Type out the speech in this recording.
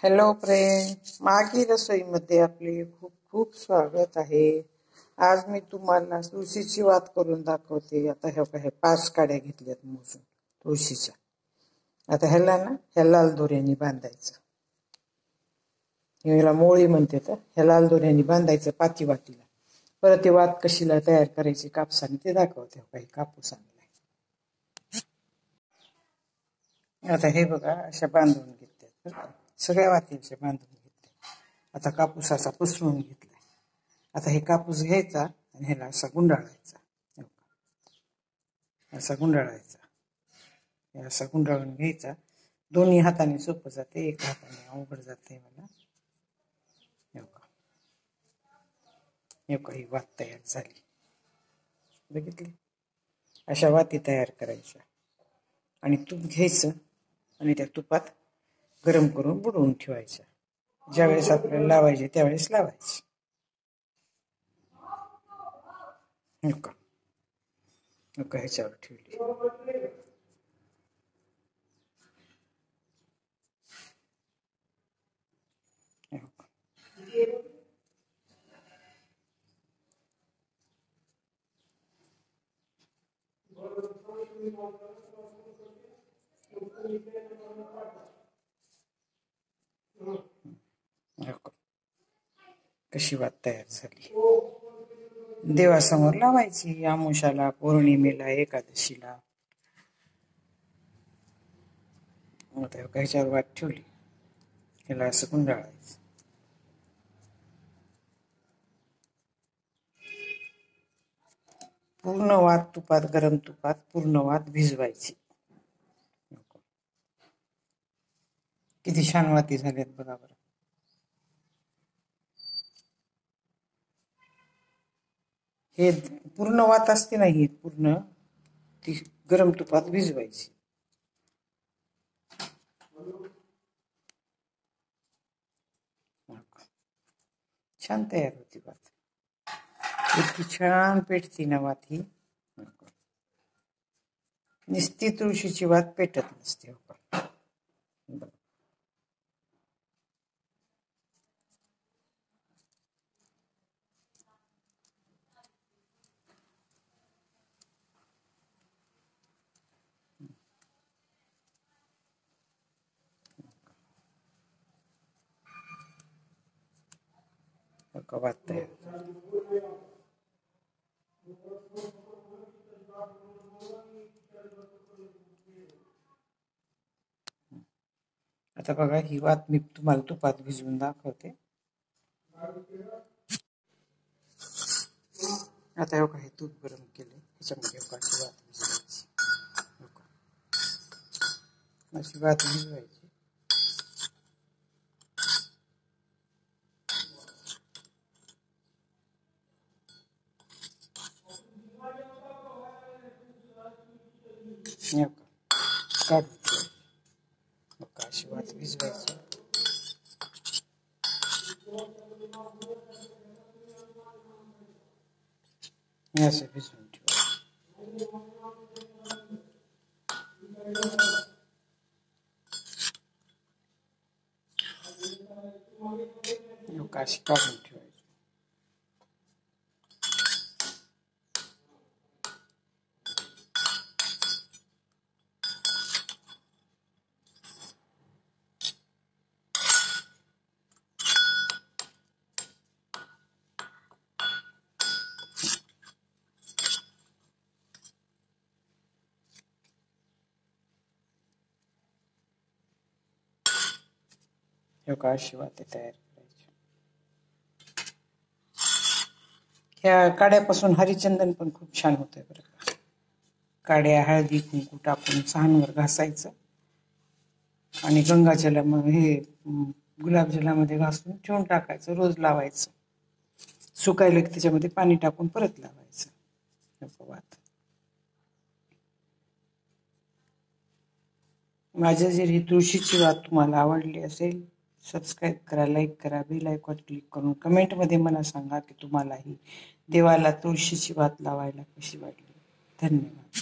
Hello friend, मागी रसोईमध्ये आपले खूप खूप स्वागत आहे. आज मी तुम्हाला तुळशीची वात करून दाखवते. आता हे 5 काड्या घेतल्यात मोजून तुळशीच्या. आता ह्या लाल दोऱ्याने बांधायचं. ह्याला मोळी म्हणते, तर ह्या लाल दोऱ्याने बांधायचं पाती वाटीला. परत ते वात कशीला तयार करायची कापसाने ते दाखवते. काही कापूस आणलाय. आता हे बघा, अशा बांधून घेतल्यात. सगळ्या वातींचे बांधून घेतले. आता कापूस असा पसरून घेतलाय. आता हे कापूस घ्यायचा आणि ह्याला असा गुंडाळायचा. असा गुंडाळायचा. हे असा गुंडाळून घ्यायचा. दोन्ही हाताने सोपं जाते, एका हाताने अवघड जाते मला. ही वात तयार झाली. बघितली? अशा वाती तयार करायच्या आणि तूप घ्यायचं आणि त्या तुपात गरम करून बुडवून ठेवायच्या. ज्यावेळेस आपल्याला लावायचे त्यावेळेस लावायचे. ह्याच्यावर ठेवली. कशी वात तयार झाली. देवासमोर लावायची. आमुषाला, पौर्णिमेला, एकादशीला. ह्याच्यावर वात ठेवली. ह्याला असं गुंडाळायचं. पूर्ण वात तुपात, गरम तुपात पूर्ण वात भिजवायची. किती छान वाती झाल्यात बघा बरं. हे पूर्ण वात असते ना, ही पूर्ण ती गरम तुपात भिजवायची. छान तयार होती वात. इतकी छान पेटती ना वात ही. नुसती तुळशीची वात पेटत नसते. वात तयार. आता बघा, ही वात मी तुम्हाला तुपात भिजवून दाखवते. आता हे तूप गरम केले, ह्याच्यामध्ये अशी वात भिजवायची. अशी वात भिजवायची. अशी वात भिजवायची. असं भिजवून ठेवायचं. अशी काढून ठेवायची. अशी वाती तयार करायची. ह्या काड्यापासून हरिचंदन पण खूप छान होतंय बरं का. काड्या हळदी कुंकू टाकून सहानवर घासायचं आणि गंगाजलामध्ये गुलाबजलामध्ये घासून ठेवून टाकायचं. रोज लावायचं. सुकायला की त्याच्यामध्ये पाणी टाकून परत लावायचं. वात. माझ्या जर ही तुळशीची वात तुम्हाला आवडली असेल, सबस्क्राईब करा, लाईक करा, बेल आयकॉन क्लिक करून कमेंटमध्ये मला सांगा की तुम्हाला ही देवाला तुळशीची वात लावायला कशी वाटली. धन्यवाद.